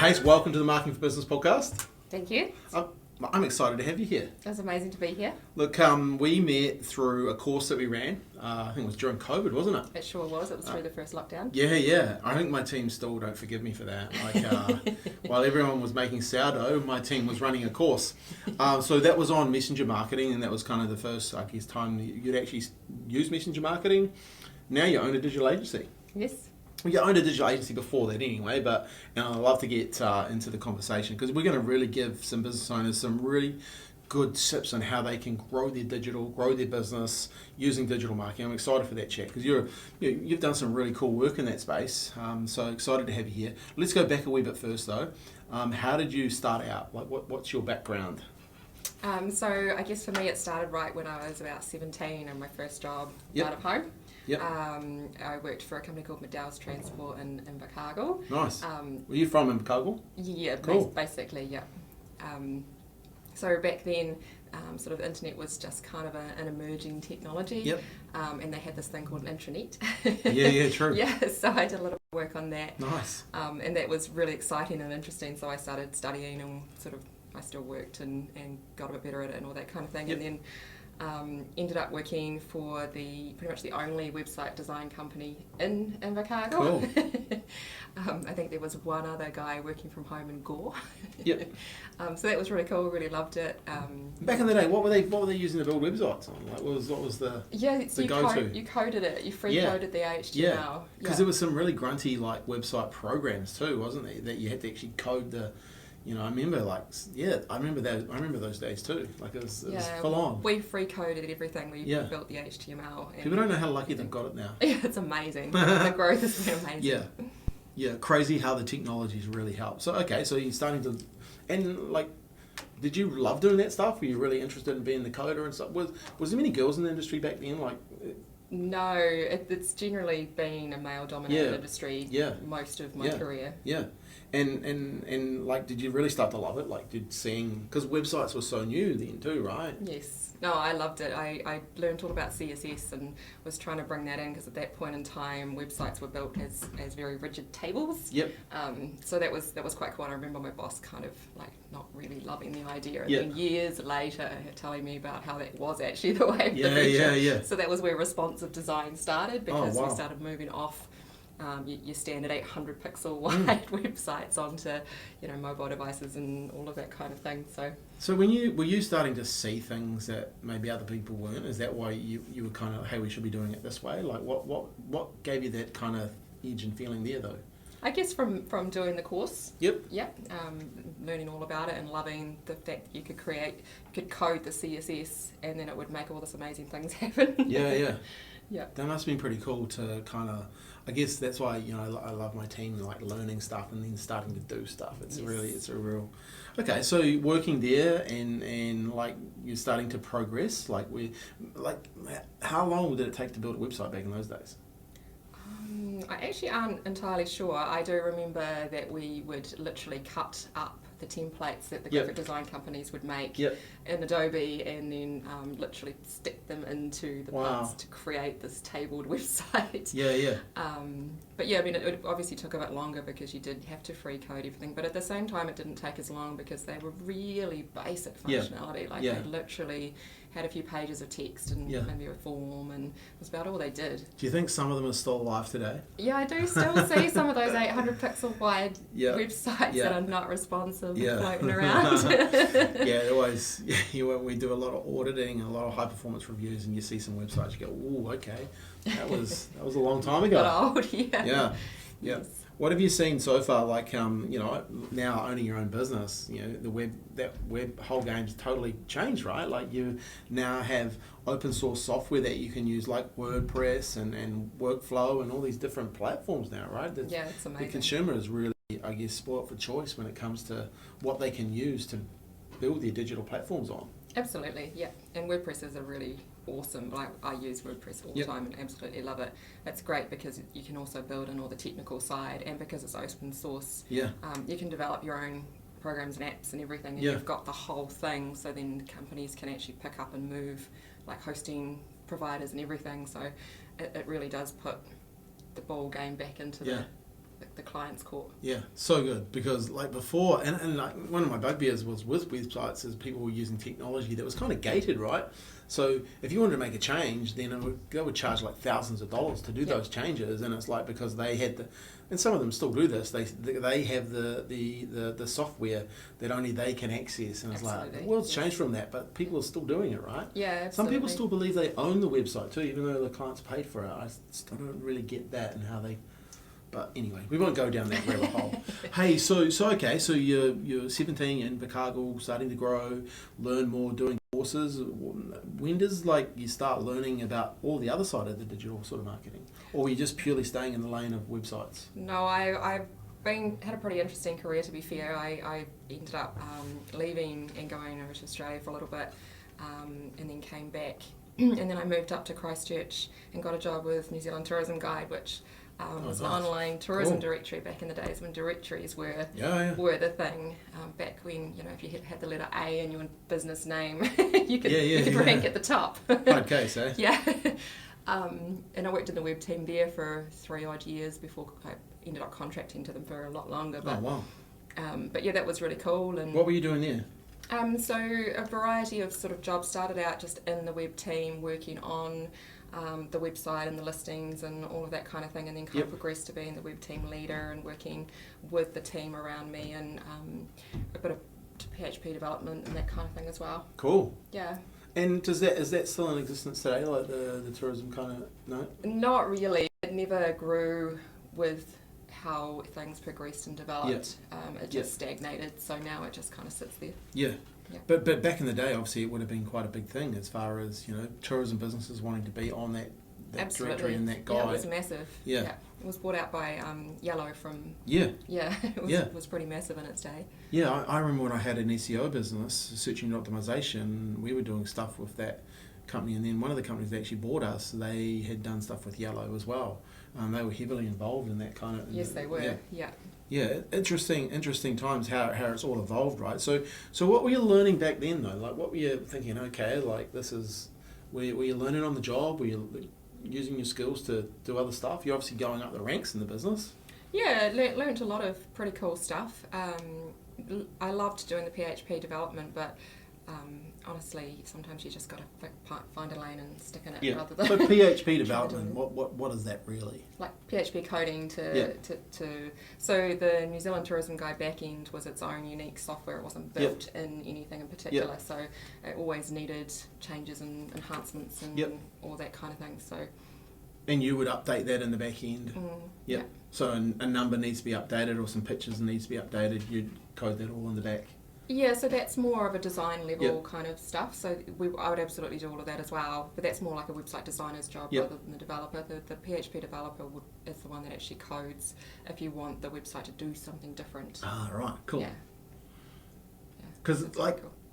Hayes, welcome to the Marketing for Business podcast. Thank you. I'm excited to have you here. It's amazing to be here. Look, we met through a course that we ran. I think it was during COVID, wasn't it? It sure was. It was through the first lockdown. Yeah. I think my team still don't forgive me for that. While everyone was making sourdough, my team was running a course. So that was on messenger marketing, and that was kind of the first, time you'd actually use messenger marketing. Now you own a digital agency. Yes. Well, you owned a digital agency before that anyway, but I'd love to get into the conversation because we're going to really give some business owners some really good tips on how they can grow their business using digital marketing. I'm excited for that chat because you've done some really cool work in that space. So excited to have you here. Let's go back a wee bit first though. How did you start out? Like, what's your background? So I guess for me it started right when I was about 17 and my first job out of home. Yep. I worked for a company called McDowell's Transport in Invercargill. Nice. Were you from Invercargill? Yeah, cool. Basically, yeah. So back then, sort of internet was just kind of an emerging technology. Yep. And they had this thing called an intranet. Yeah, true. Yeah, so I did a little work on that. Nice. And that was really exciting and interesting. So I started studying and I still worked and got a bit better at it and all that kind of thing. Yep. And then ended up working for pretty much the only website design company in Invercargill. Cool. I think there was one other guy working from home in Gore. Yep. So that was really cool. Really loved it. Back in the day, what were they using to build websites on? Like, what was the so you coded it. You free coded the HTML. Yeah, because there was some really grunty like website programs too, wasn't there? That you had to actually code the. I remember I remember those days too. Like it was full on. We free coded everything. We built the HTML. People don't know how lucky they've got it now. Yeah, it's amazing. The growth has been amazing. Yeah, crazy how the technology's really helped. So so you're starting to, and like, did you love doing that stuff? Were you really interested in being the coder and stuff? Was there many girls in the industry back then? Like. No, it's generally been a male-dominated industry most of my career. Yeah, and like, did you really start to love it? Like, because websites were so new then too, right? Yes. No, I loved it. I learned all about CSS and was trying to bring that in because at that point in time, websites were built as very rigid tables. Yep. So that was quite cool. I remember my boss kind of like not really loving the idea, and then years later telling me about how that was actually the way of the future. Yeah. So that was where responsive design started because we started moving off your standard 800 pixel wide websites onto mobile devices and all of that kind of thing. So were you starting to see things that maybe other people weren't? Is that why you were kind of, hey, we should be doing it this way? Like what gave you that kind of edge and feeling there though? I guess from doing the course. Yep. Learning all about it and loving the fact that you could code the CSS and then it would make all this amazing things happen. Yeah. Yeah. That must have been pretty cool to kind of, I guess that's why, I love my team, like learning stuff and then starting to do stuff. It's a real, okay, so you're working there and like you're starting to progress, how long did it take to build a website back in those days? I actually aren't entirely sure. I do remember that we would literally cut up the templates that the graphic design companies would make in Adobe and then literally stick them into the parts to create this tabled website. But yeah, I mean, it obviously took a bit longer because you did have to free code everything, but at the same time it didn't take as long because they were really basic functionality. They literally had a few pages of text and maybe a form, and it was about all they did. Do you think some of them are still alive today? Yeah, I do still see some of those 800 pixel wide websites that are not responsive floating around. Always. We do a lot of auditing and a lot of high performance reviews, and you see some websites, you go, "Ooh, okay, that was a long time ago." Got old, yeah. Yes. What have you seen so far? Like, now owning your own business, the web whole game's totally changed, right? Like, you now have open source software that you can use, like WordPress and Workflow and all these different platforms now, right? It's amazing. The consumer is really, I guess, spoiled for choice when it comes to what they can use to build their digital platforms on. Absolutely, yeah. And WordPress is a really awesome, like I use WordPress all the time and absolutely love it. It's great because you can also build in all the technical side, and because it's open source, you can develop your own programs and apps and everything, and you've got the whole thing, so then companies can actually pick up and move, like hosting providers and everything. So it really does put the ball game back into the client's court. Yeah, so good, because like before, and like one of my bugbears was with websites is people were using technology that was kind of gated, right? So if you wanted to make a change, then they would charge like thousands of dollars to do those changes, and it's like because they had and some of them still do this. They have the software that only they can access, and it's like the world's changed from that, but people are still doing it, right? Yeah, absolutely. Some people still believe they own the website too, even though the client's paid for it. I still don't really get that and how they. But anyway, we won't go down that rabbit hole. Hey, so okay, so you're 17 in Invercargill, starting to grow, learn more, doing courses. When does like you start learning about all the other side of the digital sort of marketing, or are you just purely staying in the lane of websites? No, I've had a pretty interesting career, to be fair. I ended up leaving and going over to Australia for a little bit, and then came back, and then I moved up to Christchurch and got a job with New Zealand Tourism Guide, which was an online tourism directory back in the days when directories were the thing. Back when, you know, if you had the letter A in your business name, you could rank at the top. Hard case, eh? Yeah. And I worked in the web team there for 3 odd years before I ended up contracting to them for a lot longer. But, but yeah, that was really cool. And what were you doing there? So a variety of sort of jobs. Started out just in the web team, working on the website and the listings and all of that kind of thing, and then kind of progressed to being the web team leader and working with the team around me, and a bit of PHP development and that kind of thing as well. Cool. Yeah. And is that still in existence today, like the tourism kind of, no? Not really. It never grew with how things progressed and developed. It just stagnated, so now it just kind of sits there. Yeah. But back in the day, obviously, it would have been quite a big thing as far as, you know, tourism businesses wanting to be on that directory and that guide. Yeah, it was massive. Yeah. It was bought out by Yellow from... Yeah. Yeah, it was pretty massive in its day. Yeah, I remember when I had an SEO business, search engine optimization, we were doing stuff with that company, and then one of the companies that actually bought us, they had done stuff with Yellow as well. They were heavily involved in that kind of... Yes, they were, yeah. Yeah, interesting times how it's all evolved, right? So what were you learning back then though? Like, what were you thinking? Okay, like this is, were you learning on the job? Were you using your skills to do other stuff? You're obviously going up the ranks in the business. Yeah, learned a lot of pretty cool stuff. I loved doing the PHP development, but honestly, sometimes you just got to find a lane and stick in it rather than... So PHP development, what is that really? Like PHP coding to so the New Zealand Tourism Guide Backend was its own unique software. It wasn't built in anything in particular, so it always needed changes and enhancements and all that kind of thing. So. And you would update that in the back end? Yeah. So a number needs to be updated or some pictures needs to be updated, you'd code that all in the back? Yeah, so that's more of a design level kind of stuff. So I would absolutely do all of that as well, but that's more like a website designer's job rather than the developer. The PHP developer is the one that actually codes if you want the website to do something different. Ah, right, cool. Yeah. Because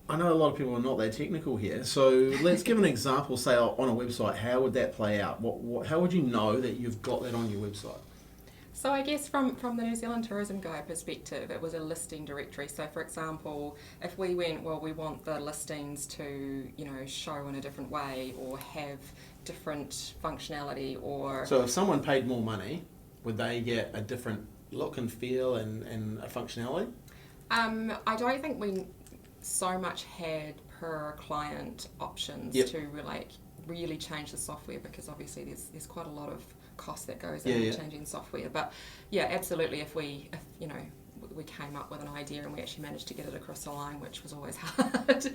I know a lot of people are not that technical here, so let's give an example, say on a website, how would that play out? How would you know that you've got that on your website? So I guess from the New Zealand Tourism Guide perspective, it was a listing directory. So for example, if we went, well, we want the listings to, you know, show in a different way or have different functionality or... So if someone paid more money, would they get a different look and feel and a functionality? I don't think we so much had per client options to really change the software, because obviously there's quite a lot of cost that goes into changing software. But yeah, absolutely, if you know, we came up with an idea and we actually managed to get it across the line, which was always hard.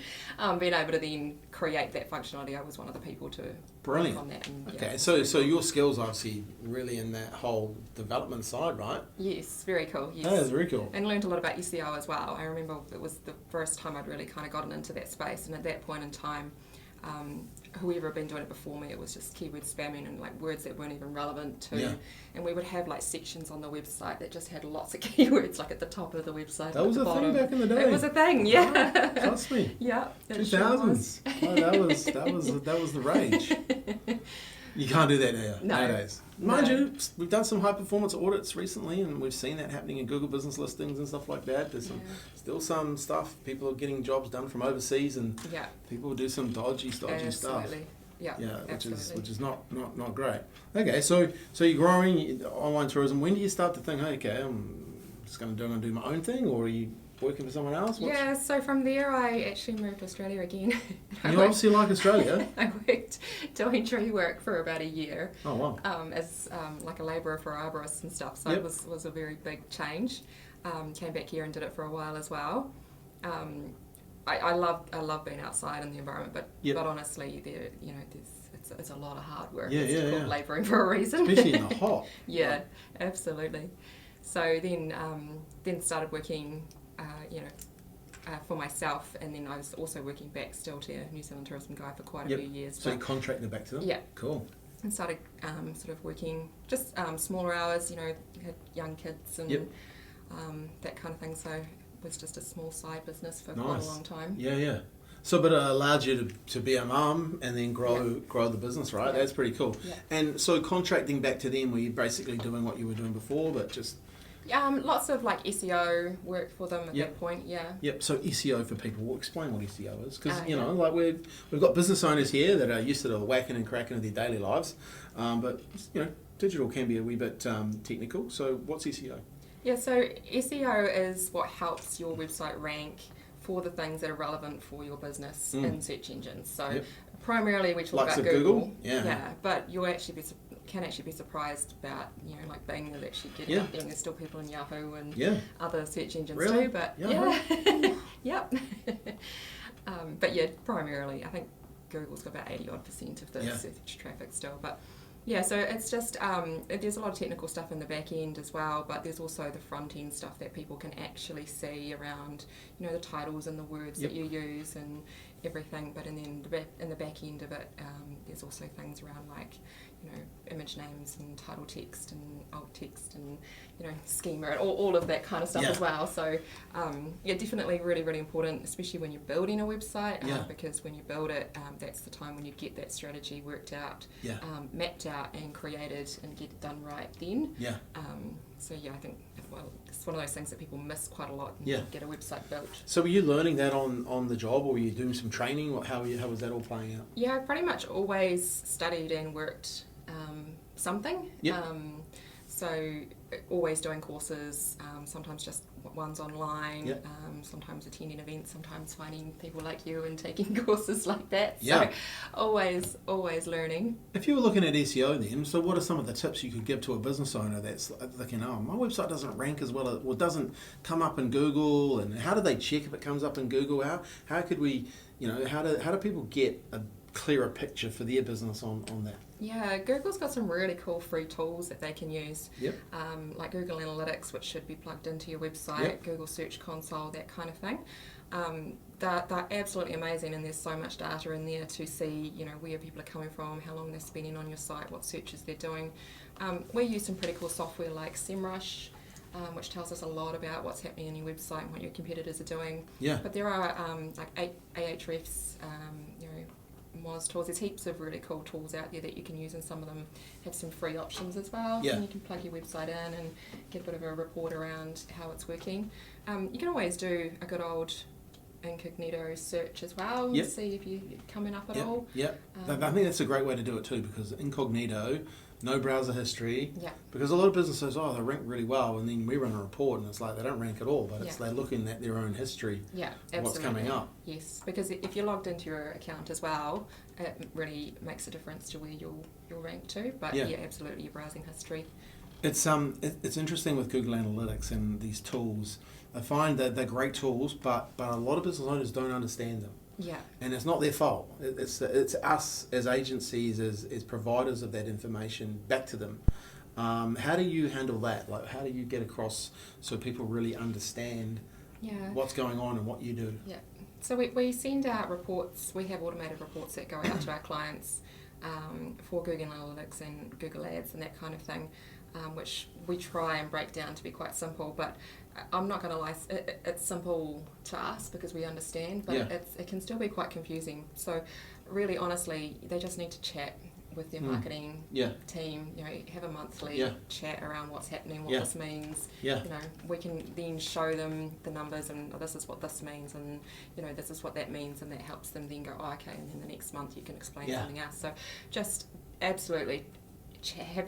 Being able to then create that functionality, I was one of the people to work on that. And, okay, so your skills obviously really in that whole development side, right? Yes, very cool. Yes. That is very cool. And learned a lot about SEO as well. I remember it was the first time I'd really kind of gotten into that space, and at that point in time, whoever had been doing it before me, it was just keyword spamming and like words that weren't even relevant to. And we would have like sections on the website that just had lots of keywords, like at the top of the website. That was a thing back in the day. It was a thing, yeah. Oh, trust me. Yeah. 2000s. Oh, that was the rage. You can't do that nowadays. Mind you, we've done some high performance audits recently, and we've seen that happening in Google business listings and stuff like that. There's still some stuff. People are getting jobs done from overseas, and people do some dodgy stuff. which is not great. Okay, so you're growing online tourism. When do you start to think, hey, okay, I'm just going to do my own thing, or are you working for someone else? So from there I actually moved to Australia again. You obviously like Australia. I worked doing tree work for about a year. Oh wow! As like a labourer for arborists and stuff. So it was a very big change. Came back here and did it for a while as well. I love being outside in the environment, but honestly, it's a lot of hard work. It's called labouring for a reason. Especially in the hot. Absolutely. So then started working, for myself, and then I was also working back still to New Zealand Tourism Guide for quite a few years. So you contracted back to them? Yeah. Cool. And started sort of working just smaller hours, had young kids and that kind of thing. So it was just a small side business for quite a long time. Yeah. So, but it allowed you to be a mum and then grow the business, right? Yeah. That's pretty cool. Yeah. And so contracting back to them, were you basically doing what you were doing before, but just... lots of like SEO work for them at that point, Yep, so SEO for people, we'll explain what SEO is, because, like we've got business owners here that are used to the whacking and cracking of their daily lives, but, digital can be a wee bit technical, so what's SEO? Yeah, so SEO is what helps your website rank for the things that are relevant for your business in search engines. So primarily we talk about Google. Yeah, but you'll actually can be surprised about, like Bing will actually get up there, and there's still people in Yahoo and other search engines too. But but primarily I think Google's got about 80% of the search traffic still. But so it's just there's a lot of technical stuff in the back end as well, but there's also the front end stuff that people can actually see around, the titles and the words that you use and everything. But in the back end of it, there's also things around like, image names and title text and alt text and, schema and all of that kind of stuff as well. So definitely really, really important, especially when you're building a website, because when you build it, that's the time when you get that strategy worked out, mapped out and created and get it done right then. I think it's one of those things that people miss quite a lot and get a website built. So were you learning that on the job, or were you doing some training? How was that all playing out? Yeah, I pretty much always studied and worked something. So always doing courses, sometimes just ones online, sometimes attending events, sometimes finding people like you and taking courses like that. So always learning. If you were looking at SEO then, so what are some of the tips you could give to a business owner that's thinking, my website doesn't rank as well, or doesn't come up in Google, and how do they check if it comes up in Google? How could we, how do people get a clearer picture for their business on that? Yeah, Google's got some really cool free tools that they can use, like Google Analytics, which should be plugged into your website, Google Search Console, that kind of thing. They're absolutely amazing, and there's so much data in there to see, where people are coming from, how long they're spending on your site, what searches they're doing. We use some pretty cool software like SEMrush, which tells us a lot about what's happening on your website and what your competitors are doing. But there are like Ahrefs, Moz tools. There's heaps of really cool tools out there that you can use, and some of them have some free options as well. And you can plug your website in and get a bit of a report around how it's working. You can always do a good old incognito search as well, and see if you're coming up at all. I think that's a great way to do it too, because incognito, no browser history, because a lot of businesses, they rank really well, and then we run a report and it's like they don't rank at all, but it's they're looking at their own history, what's coming up. Yes, because if you're logged into your account as well, it really makes a difference to where you'll rank to, but absolutely your browsing history. It's interesting with Google Analytics and these tools. I find that they're great tools, but a lot of business owners don't understand them. And it's not their fault. It's us as agencies, as providers of that information back to them. How do you handle that? Like, how do you get across so people really understand what's going on and what you do? So we send out reports. We have automated reports that go out to our clients for Google Analytics and Google Ads and that kind of thing, which we try and break down to be quite simple. But I'm not going to lie, it's simple to us because we understand, but it can still be quite confusing. So really, honestly, they just need to chat with their marketing team, have a monthly chat around what's happening, what this means. We can then show them the numbers and this is what this means, and this is what that means, and that helps them then go, oh, okay, and then the next month you can explain something else. So just absolutely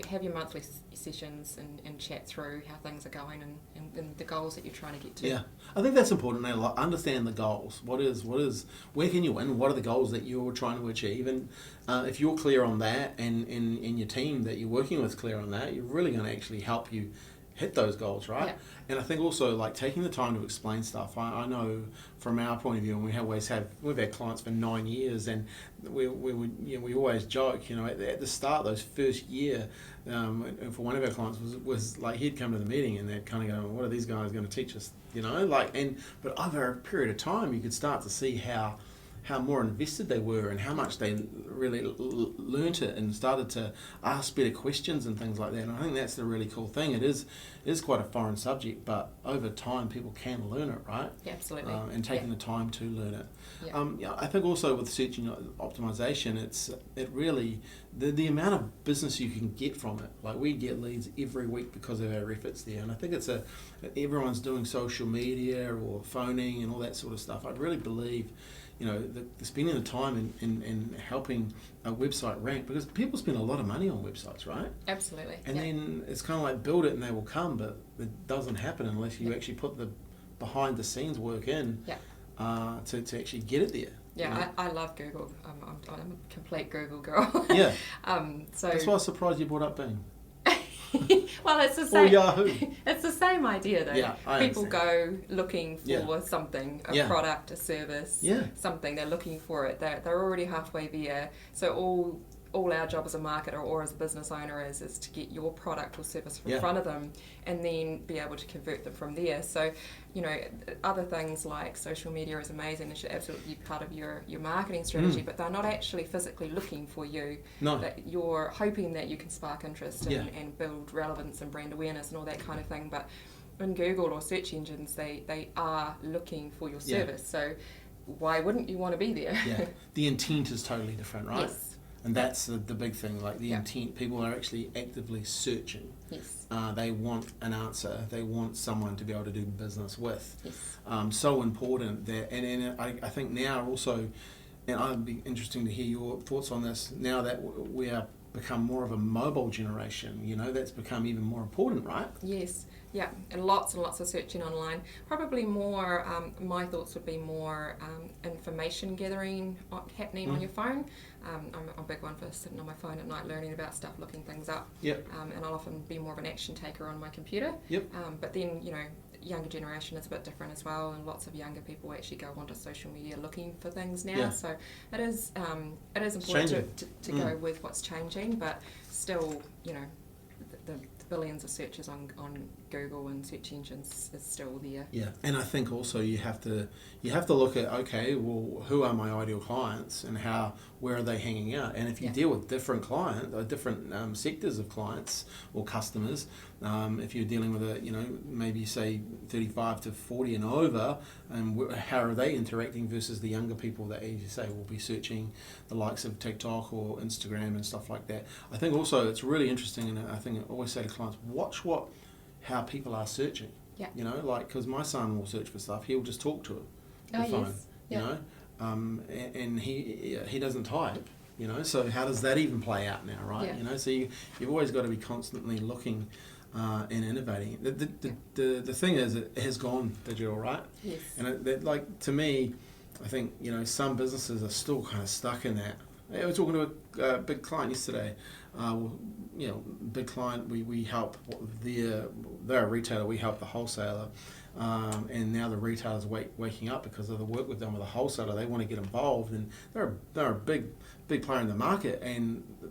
have your monthly sessions and chat through how things are going and the goals that you're trying to get to. Yeah, I think that's important. Understand the goals. Where can you win? What are the goals that you're trying to achieve? And if you're clear on that, and your team that you're working with clear on that, you're really going to actually help you hit those goals, right? And I think also like taking the time to explain stuff. I know from our point of view, and we've had clients for 9 years, and we always joke, at the start, those first year, and for one of our clients was like he'd come to the meeting and they'd kind of go, what are these guys going to teach us? But over a period of time, you could start to see how more invested they were and how much they really learnt it and started to ask better questions and things like that. And I think that's the really cool thing. It is quite a foreign subject, but over time people can learn it, right? Yeah, absolutely. And taking the time to learn it. I think also with search engine optimization, it really the amount of business you can get from it. Like we get leads every week because of our efforts there, and I think everyone's doing social media or phoning and all that sort of stuff. I'd really believe the spending the time in helping a website rank, because people spend a lot of money on websites, right? Absolutely. And then it's kind of like build it and they will come, but it doesn't happen unless you actually put the behind the scenes work in to actually get it there. Yeah, I love Google. I'm a complete Google girl. Yeah. So that's why I was surprised you brought up Bing. Well, it's the same. Or Yahoo. It's the same idea, though. Yeah, people go looking for something, a product, a service, something. They're looking for it. They're already halfway there. So all our job as a marketer or as a business owner is to get your product or service in front of them and then be able to convert them from there. So, other things like social media is amazing and should absolutely be part of your marketing strategy, but they're not actually physically looking for you. No. That you're hoping that you can spark interest and build relevance and brand awareness and all that kind of thing. But in Google or search engines, they are looking for your service. So why wouldn't you want to be there? Yeah. The intent is totally different, right? Yes. And that's the big thing, like the intent. People are actually actively searching. Yes. They want an answer. They want someone to be able to do business with. Yes. So important that, and I think now also, and I'd be interesting to hear your thoughts on this, now that we are become more of a mobile generation, that's become even more important, right? Yes. Yeah, and lots of searching online. Probably more, my thoughts would be more information gathering happening on your phone. I'm a big one for sitting on my phone at night learning about stuff, looking things up. Yep. And I'll often be more of an action taker on my computer. Yep. But then, younger generation is a bit different as well, and lots of younger people actually go onto social media looking for things now. Yeah. So it is important to go with what's changing, but still, the billions of searches on Google and search engines is still there. Yeah, and I think also you have to look at, okay, well, who are my ideal clients and where are they hanging out? And if you deal with different clients or different sectors of clients or customers, if you're dealing with maybe say 35 to 40 and over, and how are they interacting versus the younger people that, as you say, will be searching the likes of TikTok or Instagram and stuff like that. I think also it's really interesting, and I think I always say to clients, watch how people are searching. Yeah. Because my son will search for stuff, he'll just talk to the phone. Yes. And he doesn't type. So how does that even play out now, right? Yeah. So you've always got to be constantly looking and innovating. The thing is, it has gone digital, right? Yes. And to me, I think some businesses are still kind of stuck in that. I was talking to a big client yesterday. Big client. We help they're a retailer. We help the wholesaler, and now the retailer's waking up because of the work we've done with the wholesaler. They want to get involved, and they're a big player in the market,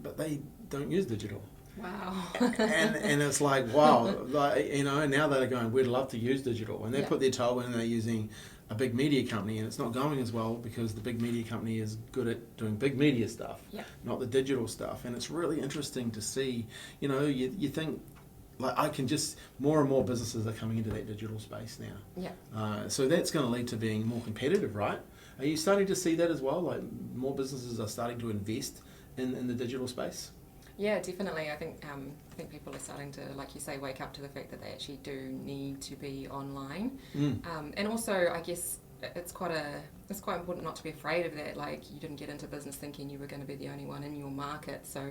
but they don't use digital. Wow. and it's like, wow, now they're going, we'd love to use digital, and they put their toe in. They're using a big media company, and it's not going as well because the big media company is good at doing big media stuff, not the digital stuff. And it's really interesting to see, you think, I can just, more and more businesses are coming into that digital space now. Yeah. So that's going to lead to being more competitive, right? Are you starting to see that as well? Like more businesses are starting to invest in the digital space? Yeah, definitely. I think people are starting to, like you say, wake up to the fact that they actually do need to be online. And also, I guess it's quite important not to be afraid of that. Like, you didn't get into business thinking you were going to be the only one in your market, so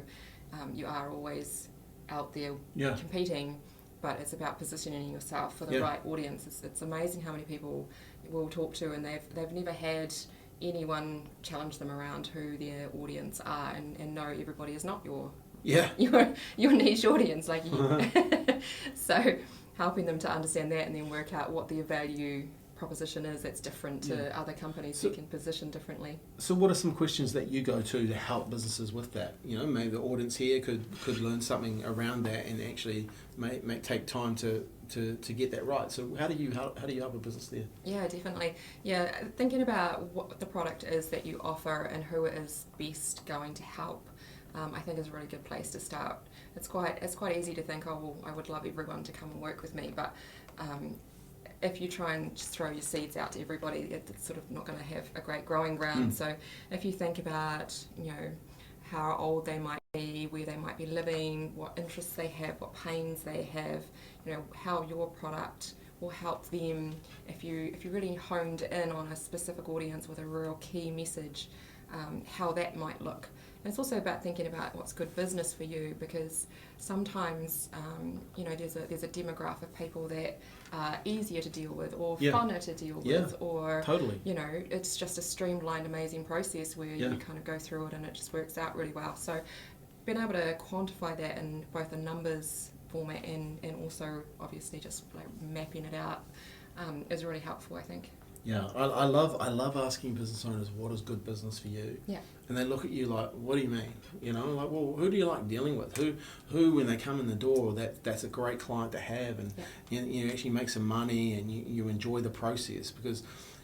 you are always out there competing. But it's about positioning yourself for the right audience. It's amazing how many people we'll talk to, and they've never had anyone challenge them around who their audience are, and know everybody is not your niche audience, like you. So helping them to understand that, and then work out what their value proposition is that's different to other companies who can position differently. So what are some questions that you go to help businesses with that? You know, maybe the audience here could learn something around that, and actually take time to get that right. So how do you help a business there? Yeah, definitely. Yeah, thinking about what the product is that you offer and who it is best going to help, I think is a really good place to start. It's quite easy to think, oh, well, I would love everyone to come and work with me, but if you try and just throw your seeds out to everybody, it's sort of not going to have a great growing ground. So if you think about, you know, how old they might be, where they might be living, what interests they have, what pains they have, you know, how your product will help them. If you really honed in on a specific audience with a real key message, how that might look. And it's also about thinking about what's good business for you, because sometimes you know, there's a demographic of people that are easier to deal with, or funner to deal with, or you know, it's just a streamlined, amazing process where you kind of go through it and it just works out really well. So being able to quantify that in both a numbers format and also obviously just like mapping it out is really helpful, I think. Yeah, I love asking business owners, what is good business for you? Yeah. And they look at you like, what do you mean? You know, like, well, who do you like dealing with? Who when they come in the door, that's a great client to have, and you actually make some money, and you enjoy the process, because,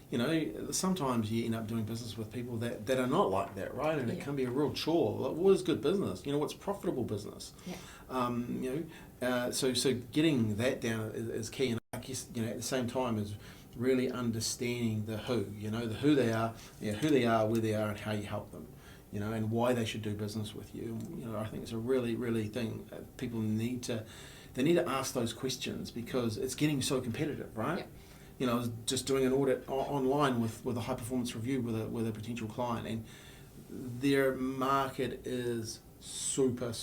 you know, sometimes you end up doing business with people that are not like that, right? And it can be a real chore. Like, what is good business? You know, what's profitable business? Yeah. You know, so getting that down is key, and I guess, you know, at the same time is really understanding the who, you know, the who they are, where they are, and how you help them, you know, and why they should do business with you. You know, I think it's a really thing people need to ask those questions, because it's getting so competitive, right? Yeah. You know, I was just doing an audit online with a high performance review with a potential client, and their market is super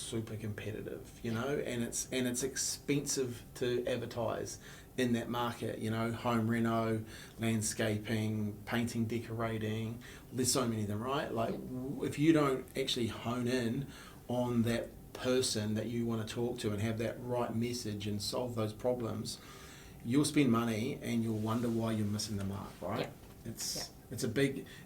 competitive, you know, and it's expensive to advertise in that market, you know, home reno, landscaping, painting, decorating. There's so many of them, right? Like, if you don't actually hone in on that person that you want to talk to and have that right message and solve those problems, you'll spend money and you'll wonder why you're missing the mark, right? Yeah.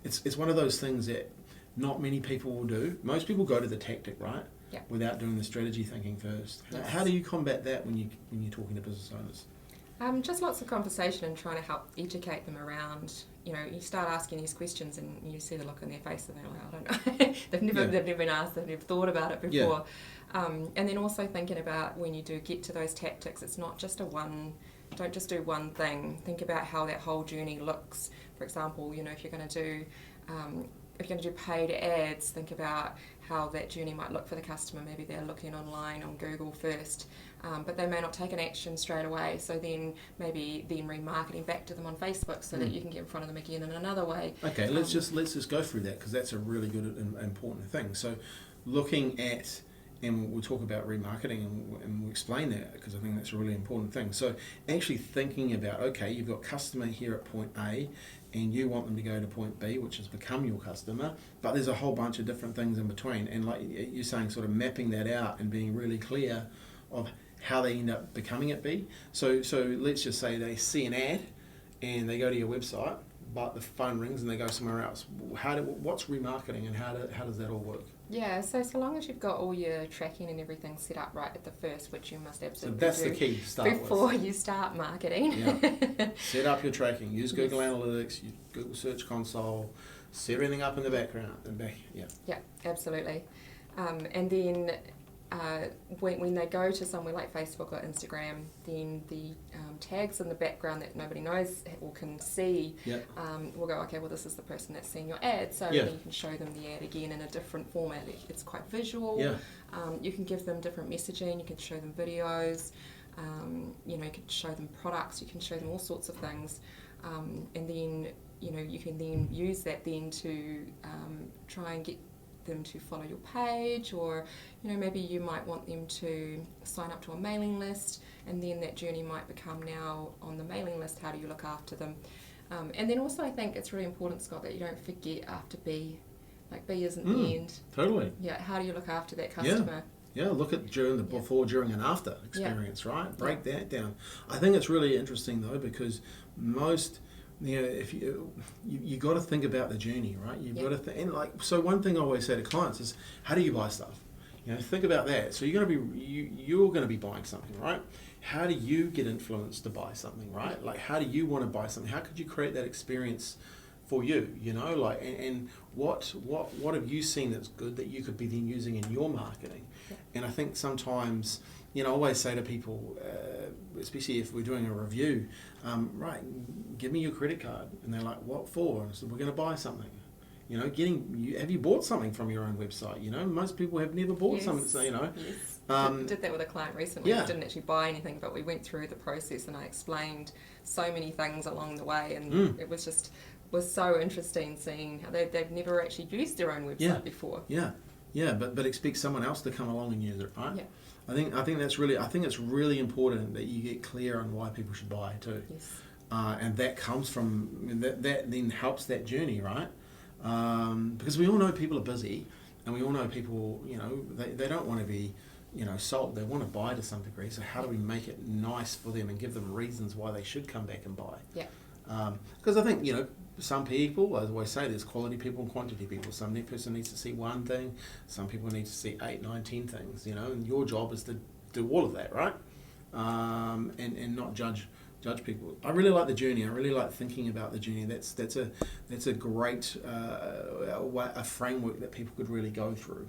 It's one of those things that not many people will do. Most people go to the tactic, right? Yeah. Without doing the strategy thinking first. Yes. How do you combat that when you're talking to business owners? Just lots of conversation and trying to help educate them around. You know, you start asking these questions and you see the look on their face and they're like, I don't know. They've never been asked, they've never thought about it before. Yeah. And then also thinking about, when you do get to those tactics, it's not just don't just do one thing. Think about how that whole journey looks. For example, you know, if you're going to do paid ads, think about how that journey might look for the customer. Maybe they're looking online on Google first, but they may not take an action straight away. So then maybe remarketing back to them on Facebook so that you can get in front of them again in another way. Okay, let's just go through that, because that's a really good and important thing. So looking at, and we'll talk about remarketing and we'll explain that, because I think that's a really important thing. So actually thinking about, okay, you've got customer here at point A, and you want them to go to point B, which has become your customer, but there's a whole bunch of different things in between. And like you're saying, sort of mapping that out and being really clear of how they end up becoming at B. So let's just say they see an ad and they go to your website, but the phone rings and they go somewhere else. What's remarketing, and how does that all work? Yeah, so long as you've got all your tracking and everything set up right at the first, which you must absolutely do. So that's the key to start before you start marketing. Yeah. Set up your tracking. Use Google Analytics, use Google Search Console, set everything up in the background. Yeah, absolutely. And then when they go to somewhere like Facebook or Instagram, then the tags in the background that nobody knows or can see will go, okay, well, this is the person that's seeing your ad, so then you can show them the ad again in a different format. It's quite visual. You can give them different messaging, you can show them videos, you can show them products, you can show them all sorts of things, and then you can then use that then to try and get them to follow your page, or maybe you might want them to sign up to a mailing list, and then that journey might become now on the mailing list, how do you look after them, and then also I think it's really important, Scott, that you don't forget after B, like B isn't the end. Totally. How do you look after that customer? Look at during the before, during and after experience, right? Break that down. I think it's really interesting though, because most if you got to think about the journey, right? You've got to and so one thing I always say to clients is, how do you buy stuff? Think about that. So you're going to be buying something, right? How do you get influenced to buy something, right? Like, how do you want to buy something? How could you create that experience for you? And what have you seen that's good that you could be then using in your marketing? And I think sometimes, I always say to people, especially if we're doing a review, right, give me your credit card. And they're like, what for? And I said, we're going to buy something. Have you bought something from your own website? Most people have never bought something, so, Yes. Did that with a client recently. We didn't actually buy anything, but we went through the process and I explained so many things along the way, and it was so interesting seeing how they've never actually used their own website before. But expect someone else to come along and use it, right? I think it's really important that you get clear on why people should buy too. Yes. And that comes from that then helps that journey, right? Because we all know people are busy, and we all know people, they don't want to be, sold. They want to buy to some degree. So how do we make it nice for them and give them reasons why they should come back and buy? Because I think, some people, as I always say, there's quality people and quantity people. Some person needs to see one thing, some people need to see 8, 9, 10 things, and your job is to do all of that, right? And not judge people. I really like the journey. I really like thinking about the journey. That's a great a framework that people could really go through.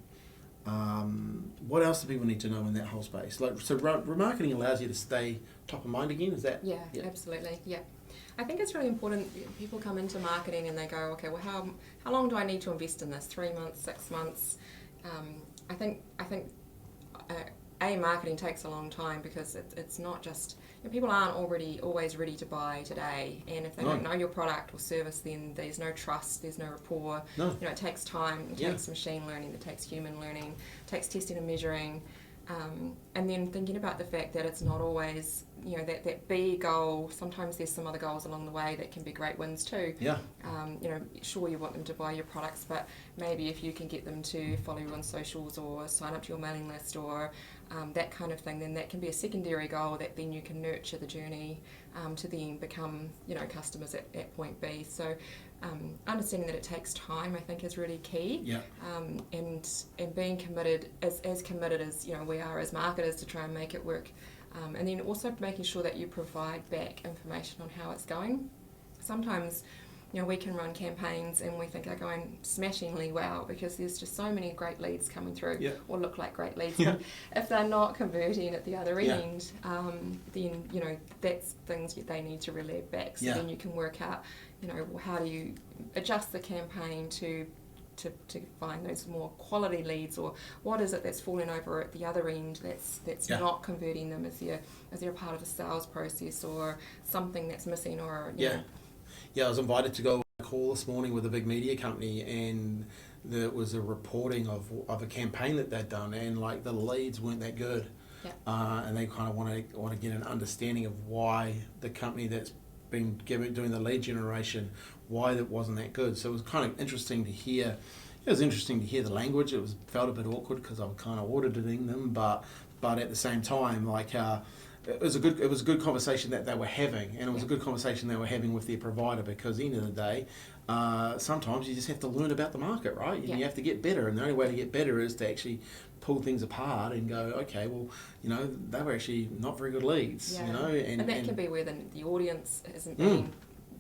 What else do people need to know in that whole space? So remarketing allows you to stay top of mind again. Is that? Yeah. Absolutely. Yeah. I think it's really important. People come into marketing and they go, okay, well, how long do I need to invest in this? 3 months, 6 months? I think marketing takes a long time, because it's not just, people aren't always ready to buy today, and if they don't know your product or service, then there's no trust, there's no rapport. It takes time, it takes machine learning, it takes human learning, it takes testing and measuring, and then thinking about the fact that it's not always, that B goal, sometimes there's some other goals along the way that can be great wins too. Sure, you want them to buy your products, but maybe if you can get them to follow you on socials or sign up to your mailing list or that kind of thing, then that can be a secondary goal that then you can nurture the journey to then become, customers at point B. So understanding that it takes time, I think, is really key. And being committed, as committed as we are as marketers, to try and make it work. And then also making sure that you provide back information on how it's going. Sometimes, we can run campaigns and we think they're going smashingly well because there's just so many great leads coming through, or look like great leads. But if they're not converting at the other end, then, that's things that they need to relay back. So then you can work out, how do you adjust the campaign to find those more quality leads, or what is it that's falling over at the other end that's not converting them? Is there a part of a sales process or something that's missing, or I was invited to go on a call this morning with a big media company, and there was a reporting of a campaign that they'd done, and the leads weren't that good, and they kind of want to get an understanding of why the company that's been doing the lead generation, why that wasn't that good. So it was kind of interesting to hear. It was interesting to hear the language. It felt a bit awkward because I'm kind of auditing them, but at the same time, it was a good conversation that they were having, and it was a good conversation they were having with their provider, because at the end of the day, sometimes you just have to learn about the market, right? And you have to get better, and the only way to get better is to actually pull things apart and go, okay, well, they were actually not very good leads, and that can be where the audience isn't being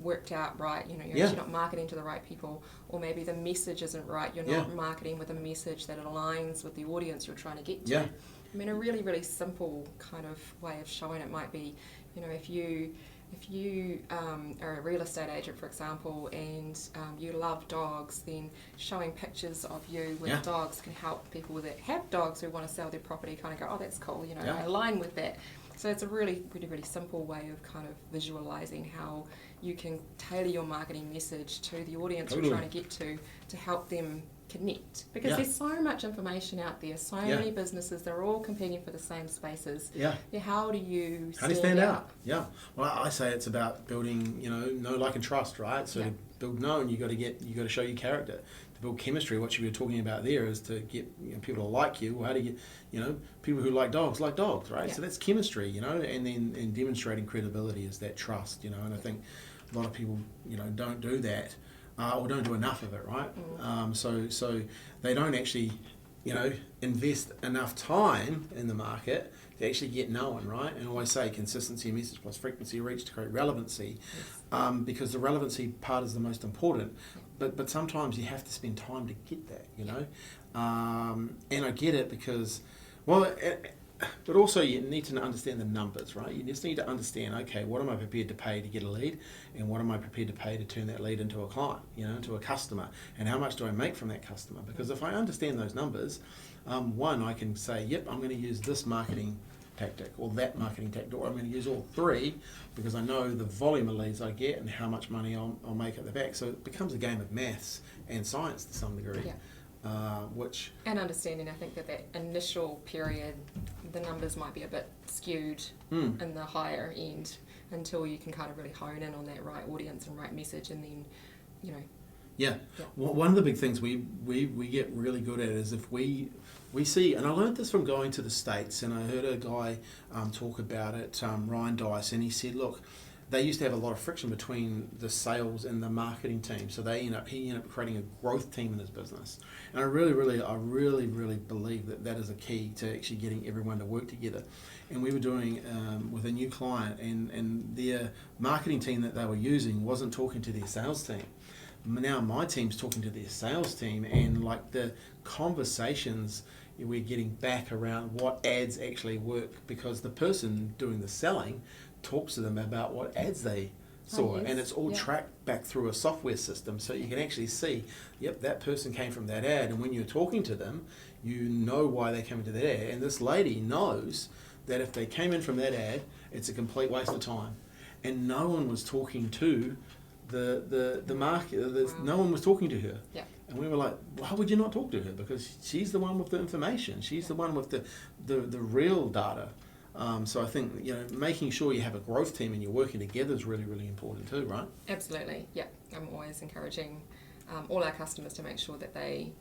worked out right, you know, you're actually not marketing to the right people, or maybe the message isn't right, you're not marketing with a message that aligns with the audience you're trying to get to. I mean, a really, really simple kind of way of showing it might be, you know, if you are a real estate agent, for example, and you love dogs, then showing pictures of you with dogs can help people that have dogs who want to sell their property kind of go, oh, that's cool, you know, I align with that. So it's a really, really, really simple way of kind of visualizing how you can tailor your marketing message to the audience you're trying to get to help them connect. Because there's so much information out there, so many businesses, they're all competing for the same spaces. How do you stand out? Well, I say it's about building, you know, like and trust, right? So to build known, you got to show your character. To build chemistry, what you were talking about there is to get, you know, people to like you. Well, how do you, you know, people who like dogs, right? So that's chemistry, you know, and demonstrating credibility is that trust, you know, and I think a lot of people, you know, don't do that. Or don't do enough of it, right? So they don't actually, you know, invest enough time in the market to actually get known, right? And I always say consistency, message plus frequency, reach to create relevancy, because the relevancy part is the most important. But sometimes you have to spend time to get that, you know. And I get it because, well, but also you need to understand the numbers, right? You just need to understand, okay, what am I prepared to pay to get a lead, and what am I prepared to pay to turn that lead into a client, you know, into a customer, and how much do I make from that customer? Because if I understand those numbers, one, I can say, yep, I'm going to use this marketing tactic or that marketing tactic, or I'm going to use all three because I know the volume of leads I get and how much money I'll make at the back. So it becomes a game of maths and science to some degree. And understanding, I think that initial period, the numbers might be a bit skewed in the higher end until you can kind of really hone in on that right audience and right message, and then, you know. Well, one of the big things we get really good at is if we see, and I learned this from going to the States, and I heard a guy talk about it, Ryan Dice, and he said, look, they used to have a lot of friction between the sales and the marketing team. So he ended up creating a growth team in his business. And I really believe that is a key to actually getting everyone to work together. And we were doing with a new client, and their marketing team that they were using wasn't talking to their sales team. Now my team's talking to their sales team, and like the conversations we're getting back around what ads actually work, because the person doing the selling talks to them about what ads they saw, and it's all tracked back through a software system, so you can actually see, yep, that person came from that ad, and when you're talking to them, you know why they came into that ad, and this lady knows that if they came in from that ad, it's a complete waste of time, and no one was talking to the market, no one was talking to her. And we were like, why would you not talk to her? Because she's the one with the information. She's the one with the real data. So I think, you know, making sure you have a growth team and you're working together is really, really important too, right? Absolutely, yeah. I'm always encouraging all our customers to make sure that they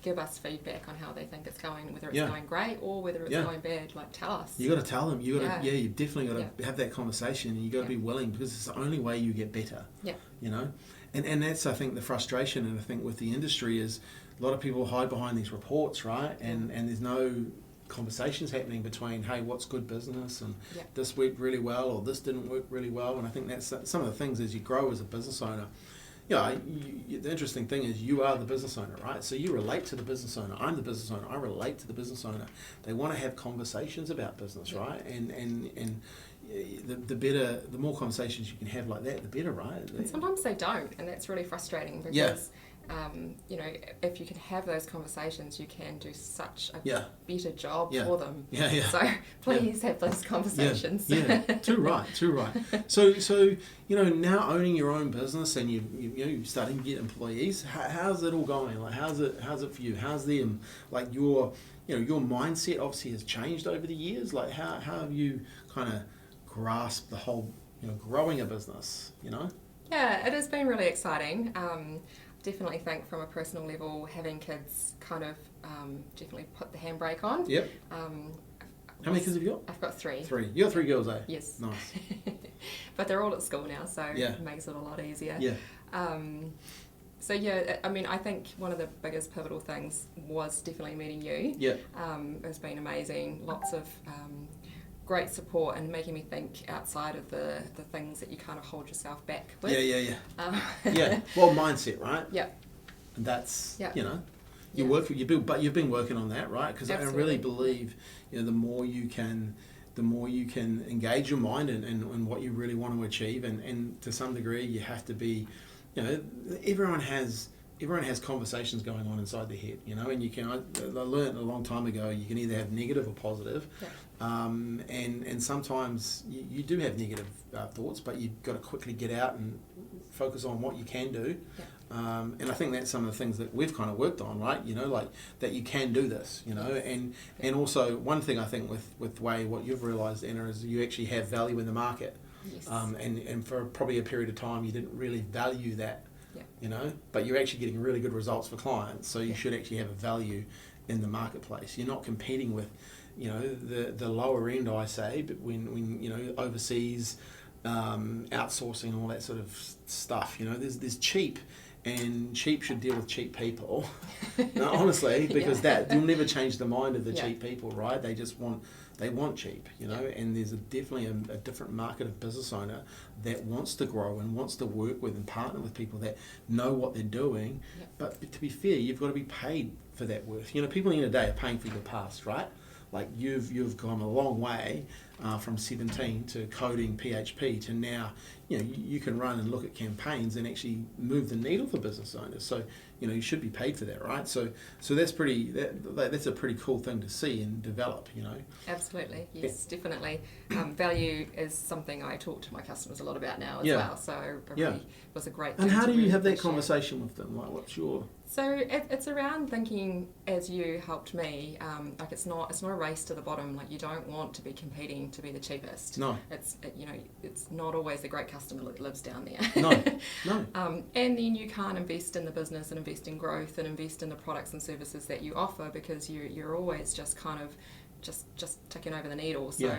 give us feedback on how they think it's going, whether it's going great or whether it's going bad. Like, tell us. You got to tell them. You got to, you definitely got to have that conversation, and you got to be willing, because it's the only way you get better. You know, and that's, I think, the frustration, and I think with the industry is a lot of people hide behind these reports, right? And there's no conversations happening between, hey, what's good business, and this worked really well, or this didn't work really well. And I think that's some of the things as you grow as a business owner. The interesting thing is you are the business owner, right? So you relate to the business owner. I'm the business owner. I relate to the business owner. They want to have conversations about business, right? And the more conversations you can have like that, the better, right? And sometimes they don't, and that's really frustrating, because you know, if you can have those conversations, you can do such a better job for them. So please have those conversations. Too right. So you know, now owning your own business, and you're starting to get employees. How's it all going? Like, how's it for you? How's them? Like, your mindset obviously has changed over the years. Like, how have you kind of grasped the whole, you know, growing a business? You know. Yeah, it has been really exciting. Definitely think from a personal level, having kids kind of definitely put the handbrake on. How many kids have you got? I've got 3. 3. You got 3 girls, eh? Yes. Nice. But they're all at school now, so it makes it a lot easier. So I mean, I think one of the biggest pivotal things was definitely meeting you. It's been amazing. Lots of great support and making me think outside of the things that you kind of hold yourself back with. Yeah. Well, mindset, right? Yeah. And that's, Yeah. you know, but you've been working on that, right? Because I really believe, you know, the more you can engage your mind in what you really want to achieve, and to some degree you have to be, you know, everyone has conversations going on inside their head, you know, and I learned a long time ago, you can either have negative or positive. And sometimes you do have negative thoughts, but you've got to quickly get out and focus on what you can do. And I think that's some of the things that we've kind of worked on, right? You know, like that you can do this, you know, and also one thing I think with Way, what you've realised, Anna, is you actually have value in the market. And for probably a period of time you didn't really value that, you know, but you're actually getting really good results for clients, so you should actually have a value in the marketplace. You're not competing with, you know, the lower end, I say, but when you know, overseas outsourcing and all that sort of stuff, you know, there's cheap, and cheap should deal with cheap people. No, honestly, because that you'll never change the mind of the cheap people, right? They just want cheap, you know, and there's definitely a different market of business owner that wants to grow and wants to work with and partner with people that know what they're doing. But to be fair, you've got to be paid for that worth. You know, people in the day are paying for your past, right? Like you've gone a long way from 17 to coding PHP to now, you know, you can run and look at campaigns and actually move the needle for business owners. So, you know, you should be paid for that, right? So that's that's a pretty cool thing to see and develop, you know. Absolutely, yes, definitely. Value is something I talk to my customers a lot about now as well. So it really was a great thing. And how do you really have that conversation with them? Like, what's your... So it's around thinking as you helped me. Like it's not a race to the bottom. Like you don't want to be competing to be the cheapest. No. You know, it's not always the great customer that lives down there. No. And then you can't invest in the business and invest in growth and invest in the products and services that you offer, because you're always just kind of just ticking over the needle. So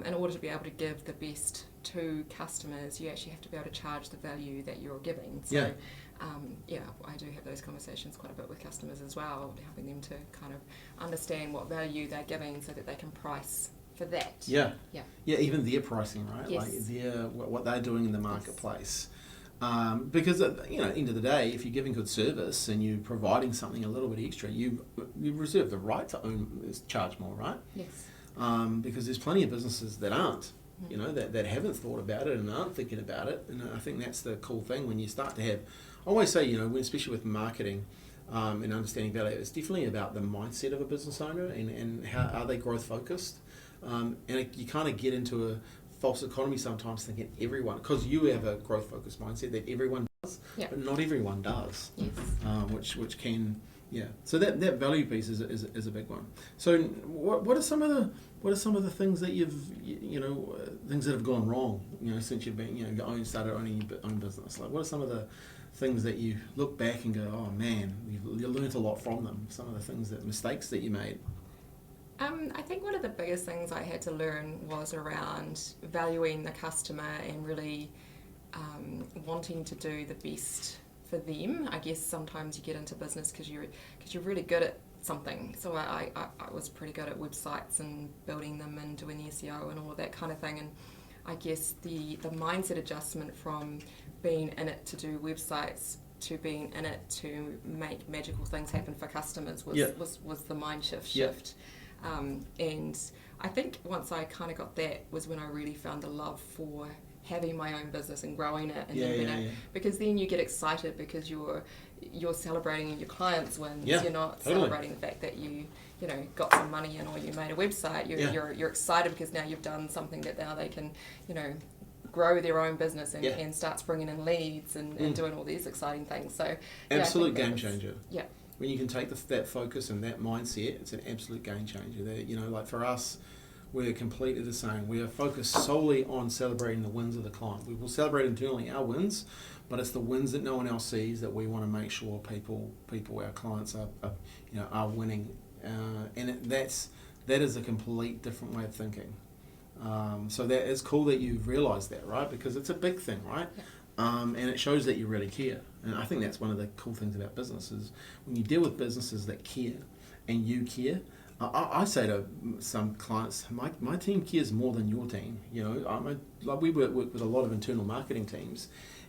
in order to be able to give the best to customers, you actually have to be able to charge the value that you're giving. So I do have those conversations quite a bit with customers as well, helping them to kind of understand what value they're giving so that they can price for that. Even their pricing, right? Yes. Like what they're doing in the marketplace. Because you know, at the end of the day, if you're giving good service and you're providing something a little bit extra, you reserve the right to charge more, right? Yes. Because there's plenty of businesses that aren't, you know, that haven't thought about it and aren't thinking about it. And I think that's the cool thing when you start to have, I always say, you know, especially with marketing and understanding value, it's definitely about the mindset of a business owner and how are they growth focused. And you kind of get into a false economy sometimes thinking everyone, because you have a growth focused mindset that everyone does, but not everyone does. Yes. Which can, so that value piece is a big one. So what are some of the things that things that have gone wrong, you know, since you've been, you know, started owning your own business? Like, what are some of the things that you look back and go, oh man, you learned a lot from them? Some of the mistakes that you made. I think one of the biggest things I had to learn was around valuing the customer and really wanting to do the best for them. I guess sometimes you get into business because you're really good at something. So I was pretty good at websites and building them and doing the SEO and all of that kind of thing. And I guess the mindset adjustment from being in it to do websites to being in it to make magical things happen for customers was the mind shift. And I think once I kind of got that was when I really found the love for having my own business and growing it, because then you get excited because you're celebrating your clients' wins. You're not celebrating the fact that you got some money in or you made a website. You're excited because now you've done something that now they can, you know, grow their own business and start bringing in leads and doing all these exciting things. So absolute game changer. Yeah. When you can take that focus and that mindset, it's an absolute game changer. That, you know, like for us, we're completely the same. We are focused solely on celebrating the wins of the client. We will celebrate internally our wins, but it's the wins that no one else sees that we want to make sure people, our clients are winning, and that is a complete different way of thinking. So that is cool that you've realised that, right? Because it's a big thing, right? And it shows that you really care. And I think that's one of the cool things about business is when you deal with businesses that care and you care, I say to some clients, my team cares more than your team. Like we work with a lot of internal marketing teams,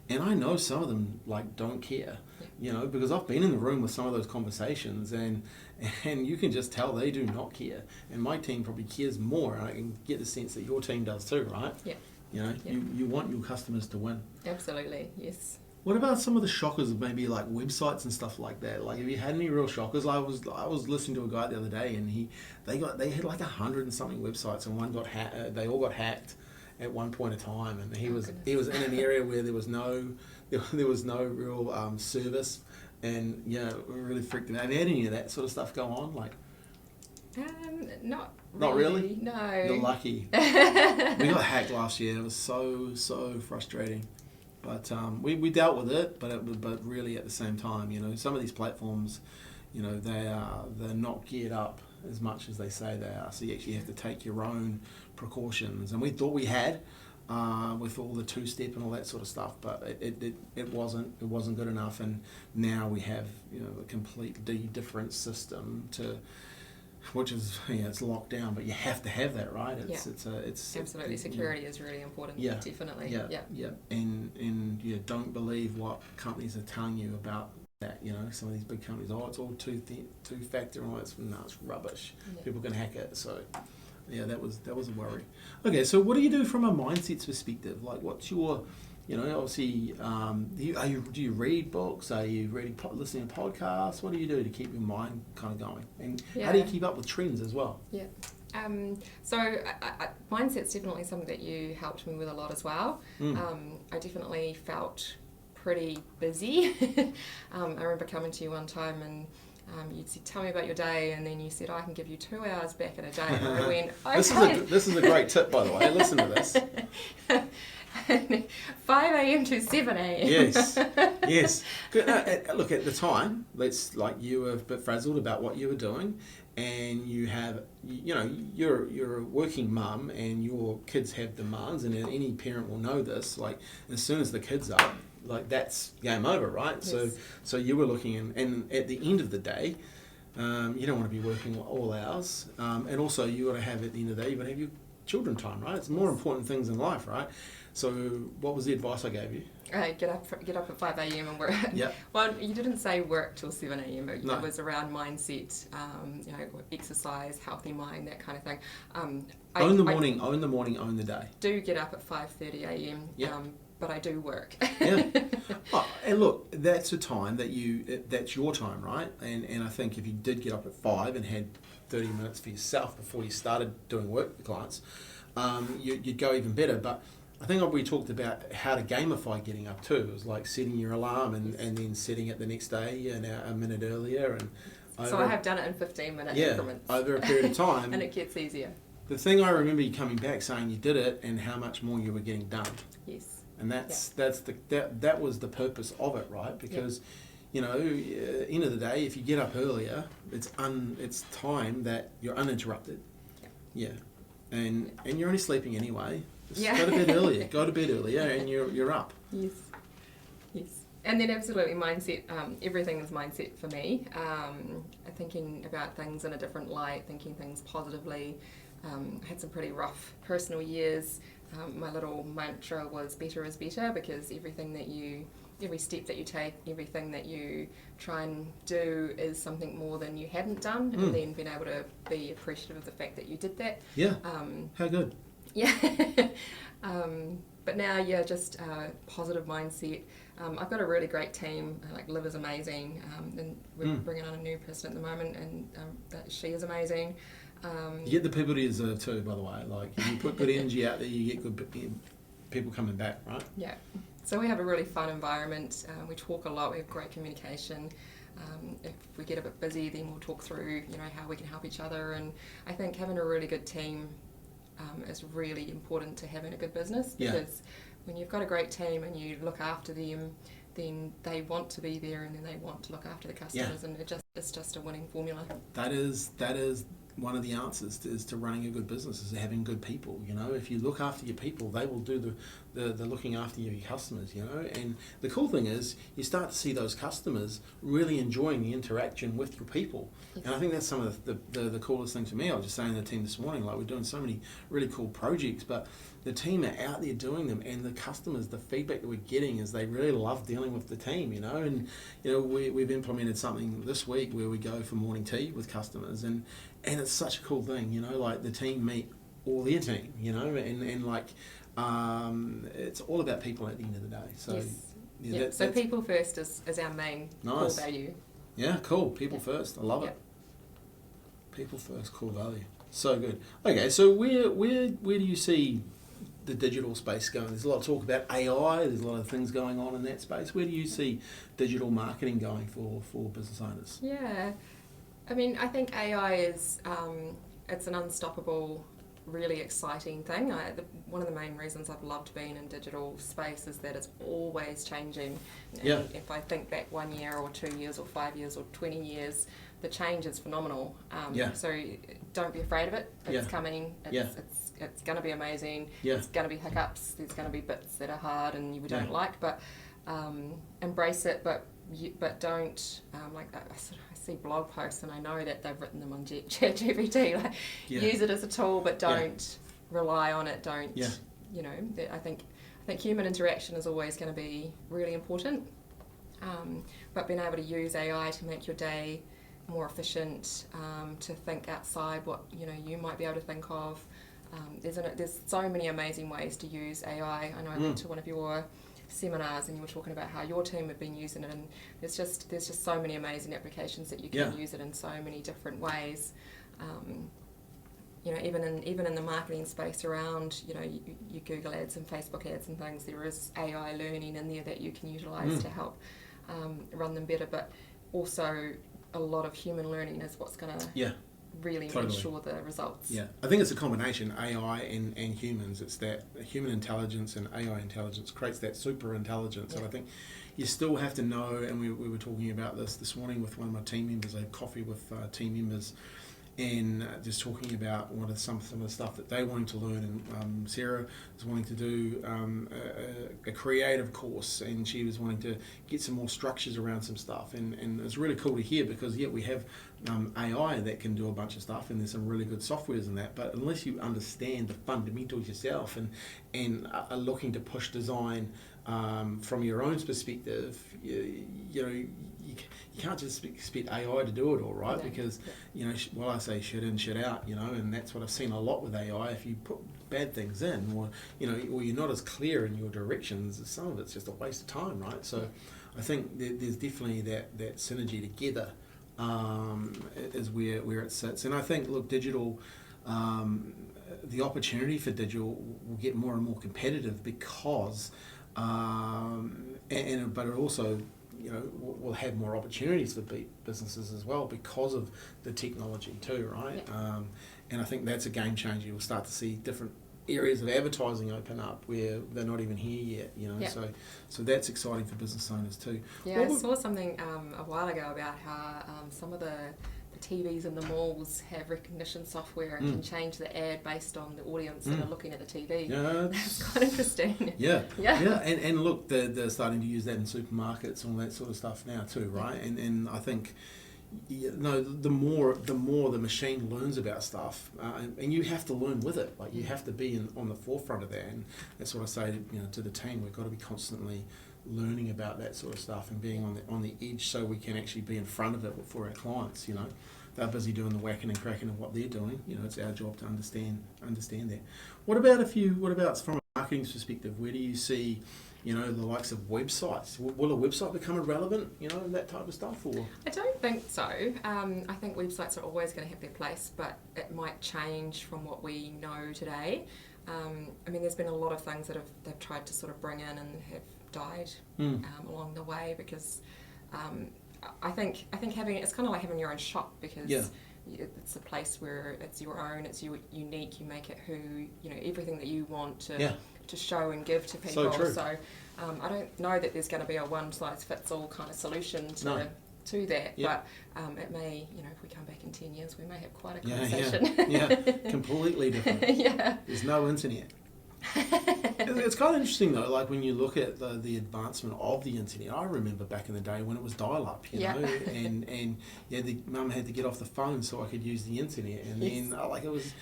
and I know some of them like don't care. Because I've been in the room with some of those conversations, and you can just tell they do not care. And my team probably cares more, and I can get the sense that your team does too, right? Yeah. You want your customers to win. Absolutely, yes. What about some of the shockers of maybe like websites and stuff like that? Like, have you had any real shockers? I was listening to a guy the other day, and they had like 100 and something websites, and one got they all got hacked at one point in time, and he was in an area where there was no real service, and really freaked him out. Have you had any of that sort of stuff go on? Like, not really. No. You're lucky. We got hacked last year. It was so frustrating. But we dealt with it, but really at the same time, some of these platforms, they're not geared up as much as they say they are. So you actually have to take your own precautions. And we thought we had with all the two-step and all that sort of stuff, but it wasn't good enough. And now we have a completely different system which is it's locked down, but you have to have that, right? It's absolutely. Security is really important. Yeah, definitely. Yeah. And don't believe what companies are telling you about that. Some of these big companies, it's all two-factor, and all that. No, it's rubbish. Yeah. People can hack it. So that was a worry. Okay, so what do you do from a mindset perspective? Like, what's your obviously, do you read books? Are you listening to podcasts? What do you do to keep your mind kind of going? And how do you keep up with trends as well? Yeah. So mindset's definitely something that you helped me with a lot as well. I definitely felt pretty busy. I remember coming to you one time and you'd said, tell me about your day, and then you said, I can give you 2 hours back in a day. And I went, okay. This is a great tip, by the way. Listen to this. 5 a.m. to 7 a.m. Yes. Look, at the time, you were a bit frazzled about what you were doing, and you have, you're a working mum, and your kids have demands, and any parent will know this. Like, as soon as the kids up, like, that's game over, right? Yes. So you were looking, and at the end of the day, you don't want to be working all hours, and also you got to have, at the end of the day, you got to have your children time, right? It's more important things in life, right? So what was the advice I gave you? Get up at 5 a.m. and work. Yeah. Well, you didn't say work till 7 a.m. but no. It was around mindset, exercise, healthy mind, that kind of thing. Own the morning, own the day. Do get up at 5:30 a.m. Yeah. But I do work. Yeah. Oh, and look, that's a time that's your time, right? And I think if you did get up at 5 and had 30 minutes for yourself before you started doing work with clients, you'd go even better. But I think we talked about how to gamify getting up too. It was like setting your alarm and then setting it the next day a minute earlier. So I have done it in 15-minute increments. Over a period of time. And it gets easier. The thing I remember you coming back saying you did it and how much more you were getting done. Yes. And that was the purpose of it, right? Because end of the day, if you get up earlier, it's time that you're uninterrupted. Yeah. And you're only sleeping anyway. Just go to bed earlier. Go to bed earlier, and you're up. Yes. And then absolutely mindset. Everything is mindset for me. Thinking about things in a different light, thinking things positively. I had some pretty rough personal years. My little mantra was better is better, because every step that you take, everything that you try and do is something more than you hadn't done, and then being able to be appreciative of the fact that you did that. Yeah. How good. Yeah. But now, just positive mindset. I've got a really great team. Like, Liv is amazing, and we're bringing on a new person at the moment, and she is amazing. You get the people you deserve too, by the way. Like, you put good energy out there, you get good people coming back, right? Yeah. So we have a really fun environment. We talk a lot. We have great communication. If we get a bit busy, then we'll talk through, how we can help each other. And I think having a really good team is really important to having a good business, because when you've got a great team and you look after them, then they want to be there, and then they want to look after the customers, and it's just a winning formula. That is one of the answers is to running a good business is having good people. You know, if you look after your people, they will do the looking after your customers. You know, and the cool thing is you start to see those customers really enjoying the interaction with your people. Yes. And I think that's some of the coolest thing to me. I was just saying to the team this morning, like, we're doing so many really cool projects, but the team are out there doing them, and the customers, the feedback that we're getting is they really love dealing with the team, you know. And you know, we've implemented something this week where we go for morning tea with customers, and it's such a cool thing, you know. Like, the team meet all their team, you know, and like it's all about people at the end of the day. So yes. yeah, yep. So people first is our main core value. Yeah, cool. People first. I love it. People first, core value. So good. Okay, so where do you see the digital space going? There's a lot of talk about AI. There's a lot of things going on in that space. Where do you see digital marketing going for business owners? Yeah, I mean, I think AI is it's an unstoppable, really exciting thing. One of the main reasons I've loved being in digital space is that it's always changing. Yeah. If I think back 1 year or 2 years or 5 years or 20 years, the change is phenomenal. So don't be afraid of it. It's coming. It's going to be amazing. There's going to be hiccups. There's going to be bits that are hard and you don't like, but embrace it. But don't like that. I see blog posts and I know that they've written them on ChatGPT. Like, use it as a tool, but don't rely on it. Don't you know? I think human interaction is always going to be really important. But being able to use AI to make your day more efficient, to think outside what you might be able to think of. There's so many amazing ways to use AI. I know I went to one of your seminars and you were talking about how your team have been using it, and there's just so many amazing applications that you can use it in so many different ways. Even in the marketing space around you Google ads and Facebook ads and things, there is AI learning in there that you can utilise to help run them better, but also a lot of human learning is what's going to really ensure the results. Yeah, I think it's a combination, AI and humans. It's that human intelligence and AI intelligence creates that super intelligence. And I think you still have to know, and we were talking about this morning with one of my team members. I had coffee with team members and just talking about what are some of the stuff that they wanted to learn. And Sarah was wanting to do a creative course, and she was wanting to get some more structures around some stuff. And it's really cool to hear, because we have AI that can do a bunch of stuff, and there's some really good softwares in that. But unless you understand the fundamentals yourself and are looking to push design from your own perspective, you can't just expect AI to do it all, right? Because I say shit in, shit out, and that's what I've seen a lot with AI. If you put bad things in, or you're not as clear in your directions, some of it's just a waste of time, right? So I think there's definitely that synergy together is where it sits. And I think, look, digital, the opportunity for digital will get more and more competitive because, but it also, we'll have more opportunities for businesses as well because of the technology too, right? And I think that's a game changer. You'll start to see different areas of advertising open up where they're not even here yet, so that's exciting for business owners too. I saw something a while ago about how some of the TVs in the malls have recognition software and can change the ad based on the audience that are looking at the TV. That's quite interesting. And look, they're starting to use that in supermarkets and all that sort of stuff now too, right? And I think the more the machine learns about stuff, and you have to learn with it. Like, you have to be on the forefront of that, and that's what I say to the team. We've got to be constantly learning about that sort of stuff and being on the edge, so we can actually be in front of it for our clients. They're busy doing the whacking and cracking of what they're doing. It's our job to understand that. What about from a marketing perspective? Where do you see the likes of websites? Will a website become irrelevant, that type of stuff? Or I don't think so. I think websites are always going to have their place, but it might change from what we know today. There's been a lot of things that they've tried to sort of bring in and have died along the way, because I think having it's kind of like having your own shop, because it's a place where it's your own, it's unique. You make it everything that you want to show and give to people. So true. So I don't know that there's going to be a one size fits all kind of solution to to that. Yep. But it may, if we come back in 10 years, we may have quite a conversation. Yeah, completely different. Yeah. There's no internet. It's kind of interesting though, like when you look at the advancement of the internet. I remember back in the day when it was dial-up, you know, and the mum had to get off the phone so I could use the internet, and then like it was,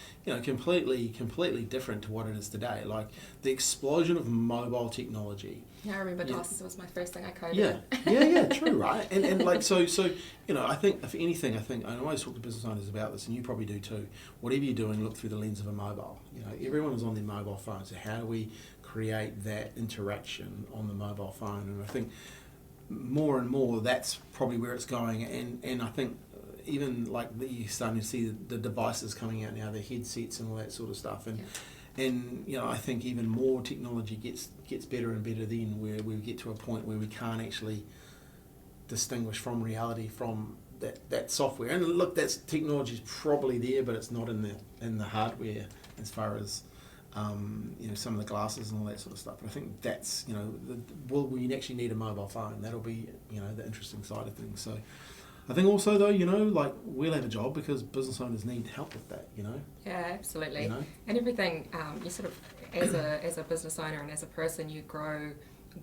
completely different to what it is today. Like the explosion of mobile technology. Yeah, I remember DOS was my first thing I coded. Yeah, true, right? And like so I think if anything, I always talk to business owners about this, and you probably do too. Whatever you're doing, look through the lens of a mobile. Everyone is on their mobile phone, so how do we create that interaction on the mobile phone? And I think more and more that's probably where it's going, and I think even like you're starting to see the devices coming out now, the headsets and all that sort of stuff, and I think even more technology gets better and better then, where we get to a point where we can't actually distinguish from reality from that software. And look, that's technology's probably there, but it's not in the hardware as far as some of the glasses and all that sort of stuff. But I think that's will we actually need a mobile phone? That'll be the interesting side of things. So I think also though, like we'll have a job because business owners need help with that, Yeah, absolutely. And everything, you sort of, as a business owner and as a person, you grow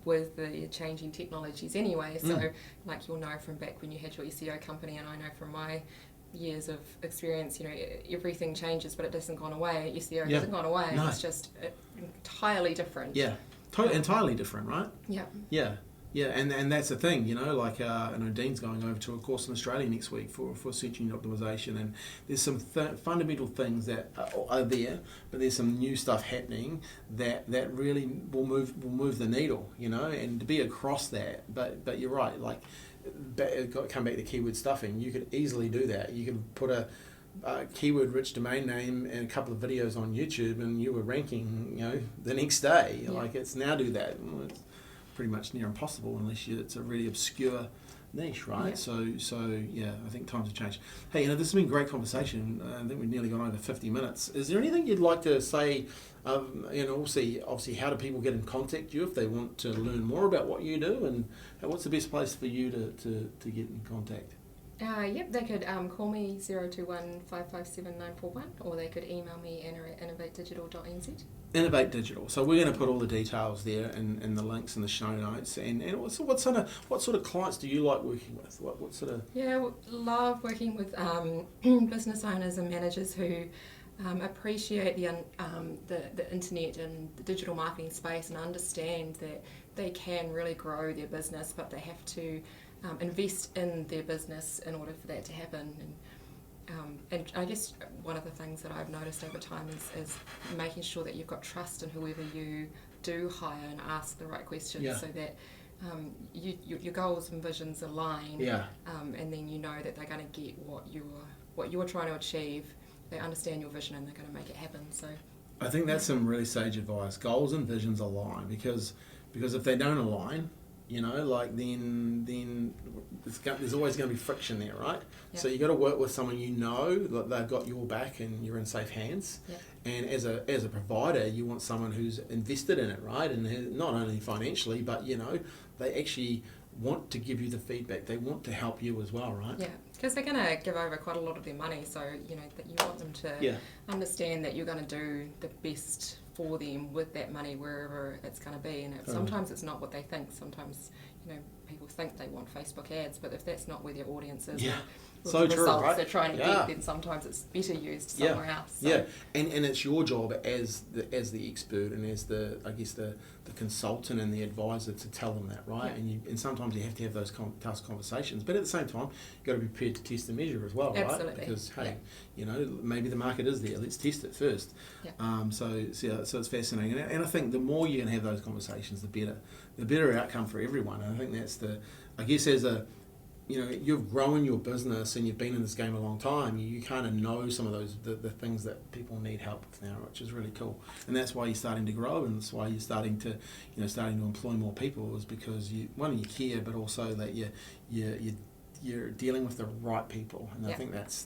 with the changing technologies anyway. So like you'll know from back when you had your SEO company, and I know from my years of experience, everything changes, but it hasn't gone away. SEO hasn't gone away. No. It's just entirely different. Yeah, entirely different, right? Yeah, and that's the thing, like I know Dean's going over to a course in Australia next week for search engine optimization, and there's some fundamental things that are there, but there's some new stuff happening that really will move the needle, and to be across that. But you're right, like come back to keyword stuffing. You could easily do that. You could put a keyword-rich domain name and a couple of videos on YouTube, and you were ranking, the next day. Yeah. Like it's now do that. Well, it's pretty much near impossible unless it's a really obscure niche, right? Yeah. So yeah, I think times have changed. Hey, this has been a great conversation. I think we've nearly gone over 50 minutes. Is there anything you'd like to say? Obviously, how do people get in contact with you if they want to learn more about what you do, and what's the best place for you to get in contact? They could call me 021 557 941, or they could email me at innovatedigital.nz. Innovate Digital. So we're going to put all the details there and the links in the show notes. And what sort of clients do you like working with? What sort of? Yeah, love working with business owners and managers who appreciate the internet and the digital marketing space and understand that they can really grow their business, but they have to invest in their business in order for that to happen. And I guess one of the things that I've noticed over time is making sure that you've got trust in whoever you do hire and ask the right questions, so that your goals and visions align, and then you know that they're going to get what you're trying to achieve. They understand your vision and they're going to make it happen. So I think that's some really sage advice. Goals and visions align, because if they don't align, then there's always going to be friction there, right? Yep. So you got to work with someone that they've got your back and you're in safe hands. Yep. And as a provider, you want someone who's invested in it, right? And not only financially, but they actually want to give you the feedback. They want to help you as well, right? Yeah, because they're going to give over quite a lot of their money, so that you want them to understand that you're going to do the best for them with that money wherever it's going to be. And sometimes it's not what they think. Sometimes people think they want Facebook ads, but if that's not where their audience is, so the true, results right? they're trying to get, then sometimes it's better used somewhere else. So. Yeah, and it's your job as the expert and as the consultant and the advisor to tell them that, right? Yeah. And sometimes you have to have those tough conversations, but at the same time you've got to be prepared to test and measure as well, Absolutely. Right? Because maybe the market is there. Let's test it first. Yeah. So it's fascinating, and I think the more you can have those conversations, the better outcome for everyone. And I think that's as a you've grown your business and you've been in this game a long time, you kind of know some of those the things that people need help with now, which is really cool. And that's why you're starting to grow, and that's why you're starting to employ more people, is because you care, but also that you're you're dealing with the right people, and I think that's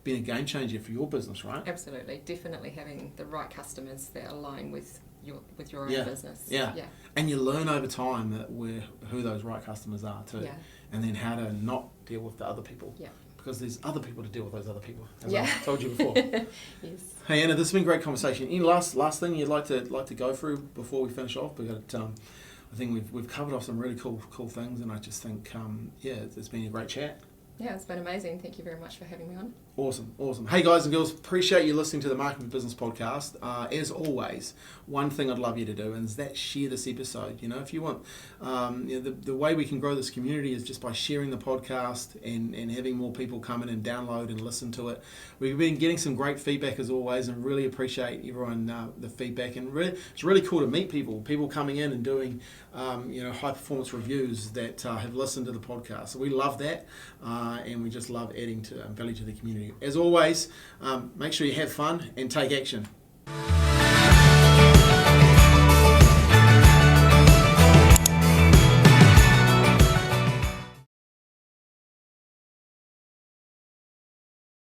been a game changer for your business, right? Absolutely, definitely having the right customers that align with your own business. Yeah, and you learn over time who those right customers are too, and then how to not deal with the other people. Yeah. Because there's other people to deal with those other people, as I told you before. Yes. Hey Anna, this has been a great conversation. Any last thing you'd like to go through before we finish off? I think we've covered off some really cool things, and I just think it's been a great chat. Yeah, it's been amazing. Thank you very much for having me on. Awesome. Hey guys and girls, appreciate you listening to the Marketing for Business podcast. As always, one thing I'd love you to do is that share this episode. If you want, the way we can grow this community is just by sharing the podcast and having more people come in and download and listen to it. We've been getting some great feedback as always, and really appreciate everyone the feedback. And it's really cool to meet people coming in and doing high performance reviews that have listened to the podcast. So we love that, and we just love adding to value to the community. As always, make sure you have fun and take action.